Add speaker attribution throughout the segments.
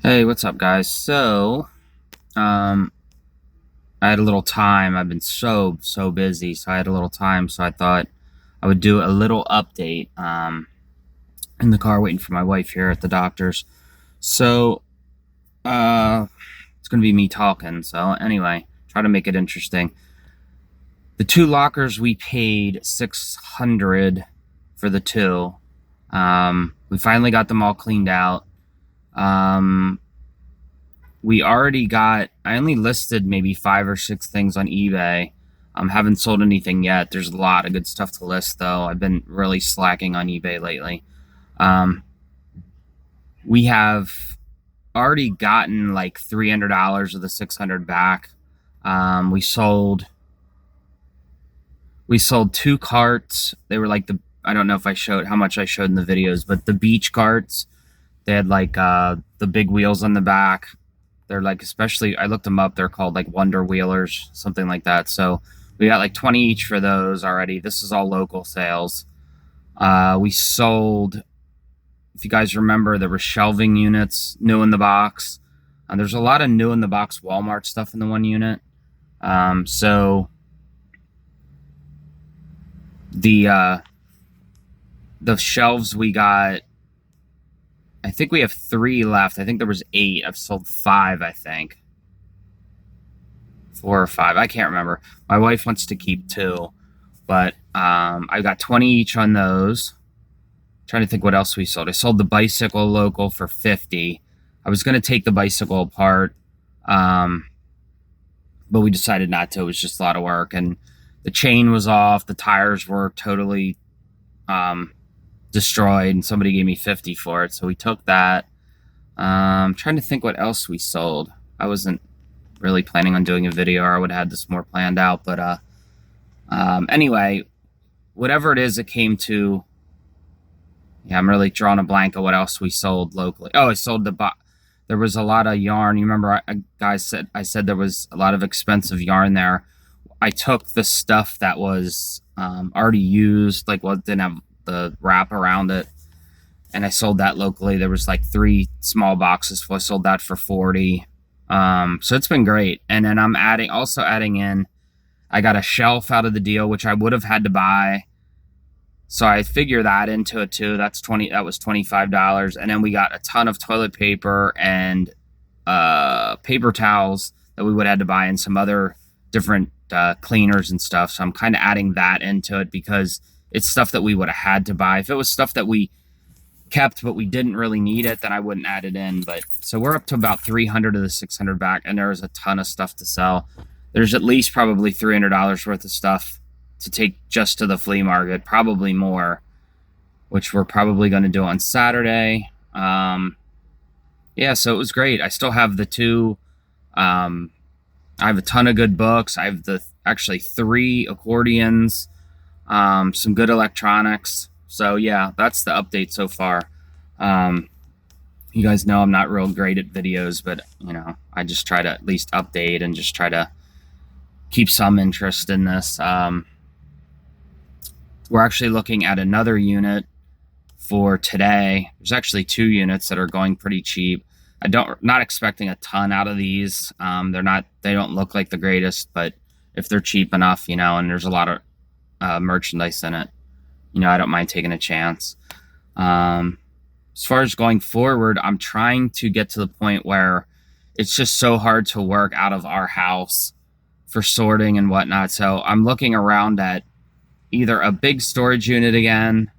Speaker 1: Hey, what's up, guys? Um, I had a little time. I've been so busy, so I had a little time. So I thought I would do a little update. In the car waiting for my wife here at the doctor's. So, uh, it's gonna be me talking. So anyway, try to make it interesting. The two lockers we paid 600 for the two. We finally got them all cleaned out. Um, we already got, I only listed maybe 5 or 6 things on eBay. Haven't sold anything yet. There's a lot of good stuff to list, though. I've been really slacking on eBay lately. um, we have already gotten like $300 of the 600 back. We sold 2 carts. They were like, I don't know if I showed how much I showed in the videos, but the beach carts. They had like the big wheels on the back. They're like, especially, I looked them up. They're called like Wonder Wheelers, something like that. So we got like 20 each for those already. This is all local sales. We sold, if you guys remember, there were shelving units, new in the box. There's a lot of new in the box Walmart stuff in the one unit. So the the shelves we got, I think we have 3 left. I think there was 8. I've sold 5, I think. 4 or 5. I can't remember. My wife wants to keep 2, but I got 20 each on those. Trying to think what else we sold. I sold the bicycle local for 50. I was going to take the bicycle apart, um, but we decided not to. It was just a lot of work, and the chain was off. The tires were totally um, destroyed, and somebody gave me 50 for it, so we took that. Trying to think what else we sold. I wasn't really planning on doing a video, or I would have had this more planned out. But anyway, whatever it is, it came to. Yeah, I'm really drawing a blank of what else we sold locally. Oh, I sold there was a lot of yarn. You remember, I said there was a lot of expensive yarn there. I took the stuff that was already used, like what didn't have the wrap around it, and I sold that locally. There was like 3 small boxes, so I sold that for 40. So it's been great. And then I'm adding in. I got a shelf out of the deal, which I would have had to buy. So I figure that into it too. That was $25. And then we got a ton of toilet paper and paper towels that we would have had to buy, and some other different cleaners and stuff. So I'm kind of adding that into it because it's stuff that we would have had to buy. If it was stuff that we kept but we didn't really need it, then I wouldn't add it in. But so we're up to about 300 of the 600 back, and there's a ton of stuff to sell. There's at least probably $300 worth of stuff to take just to the flea market, probably more, which we're probably going to do on Saturday. Yeah, so it was great. I still have the 2. I have a ton of good books. I have actually 3 accordions, some good electronics. So yeah, that's the update so far. Um, you guys know I'm not real great at videos, but I just try to at least update and just try to keep some interest in this. We're actually looking at another unit for today. There's actually 2 units that are going pretty cheap. Not expecting a ton out of these. They don't look like the greatest, but if they're cheap enough, and there's a lot of merchandise in it, I don't mind taking a chance. As far as going forward, I'm trying to get to the point where it's just so hard to work out of our house for sorting and whatnot. So I'm looking around at either a big storage unit again.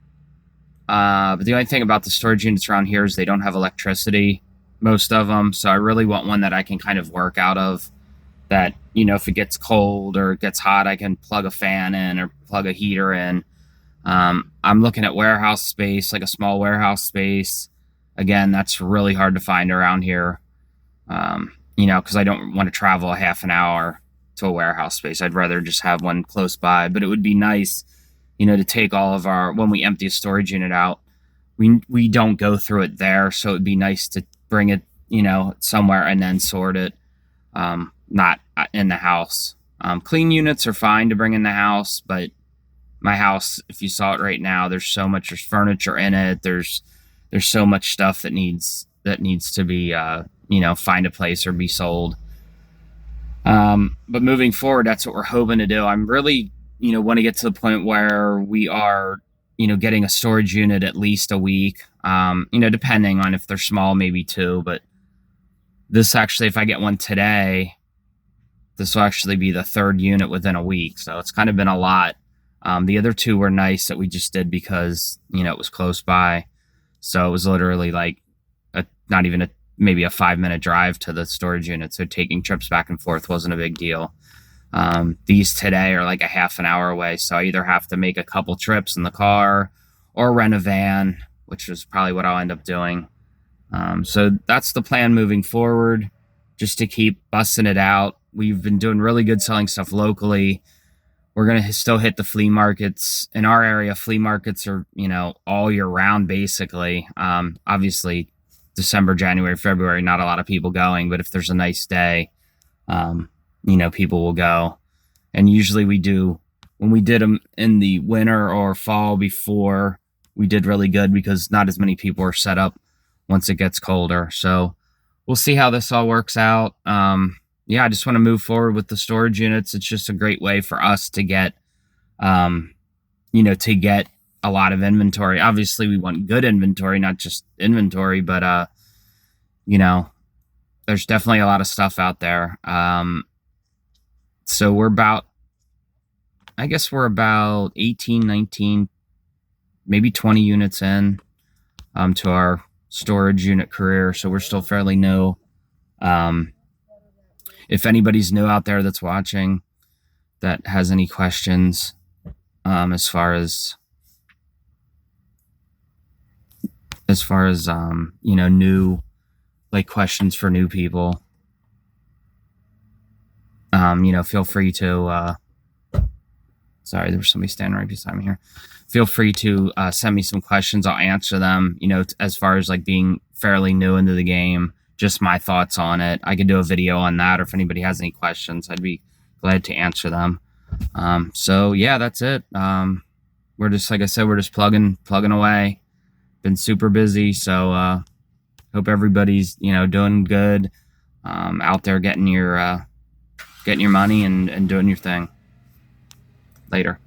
Speaker 1: But the only thing about the storage units around here is they don't have electricity, most of them. So I really want one that I can kind of work out of, that, if it gets cold or it gets hot, I can plug a fan in or plug a heater in. I'm looking at warehouse space, like a small warehouse space. Again, that's really hard to find around here. Because I don't want to travel a half an hour to a warehouse space. I'd rather just have one close by. But it would be nice, to take all of when we empty a storage unit out, we don't go through it there. So it'd be nice to bring it, somewhere and then sort it, not in the house. Clean units are fine to bring in the house, but my house, if you saw it right now, there's so much furniture in it. There's so much stuff that needs that needs to be, find a place or be sold. But moving forward, that's what we're hoping to do. I'm really, want to get to the point where we are, getting a storage unit at least a week. Depending on if they're small, maybe two. But this actually, if I get one today, this will actually be the third unit within a week. So it's kind of been a lot. The other two were nice that we just did because, it was close by. So it was literally like not even maybe a 5-minute drive to the storage unit. So taking trips back and forth wasn't a big deal. These today are like a half an hour away. So I either have to make a couple trips in the car or rent a van, which is probably what I'll end up doing. So that's the plan moving forward, just to keep busting it out. We've been doing really good selling stuff locally. We're going to still hit the flea markets. In our area, flea markets are, all year round, basically. Obviously, December, January, February, not a lot of people going. But if there's a nice day, people will go. And usually when we did them in the winter or fall before, we did really good because not as many people are set up once it gets colder. So we'll see how this all works out. I just want to move forward with the storage units. It's just a great way for us to get, to get a lot of inventory. Obviously, we want good inventory, not just inventory, but, there's definitely a lot of stuff out there. So we're about 18, 19, maybe 20 units in, to our storage unit career. So we're still fairly new. If anybody's new out there that's watching that has any questions, as far as new, like, questions for new people, feel free to, sorry, there was somebody standing right beside me here. Feel free to send me some questions. I'll answer them, as far as like being fairly new into the game, just my thoughts on it. I could do a video on that, or if anybody has any questions, I'd be glad to answer them. So yeah, that's it. We're just, like I said, we're just plugging away. Been super busy. So, hope everybody's, doing good, out there getting your money and doing your thing. Later.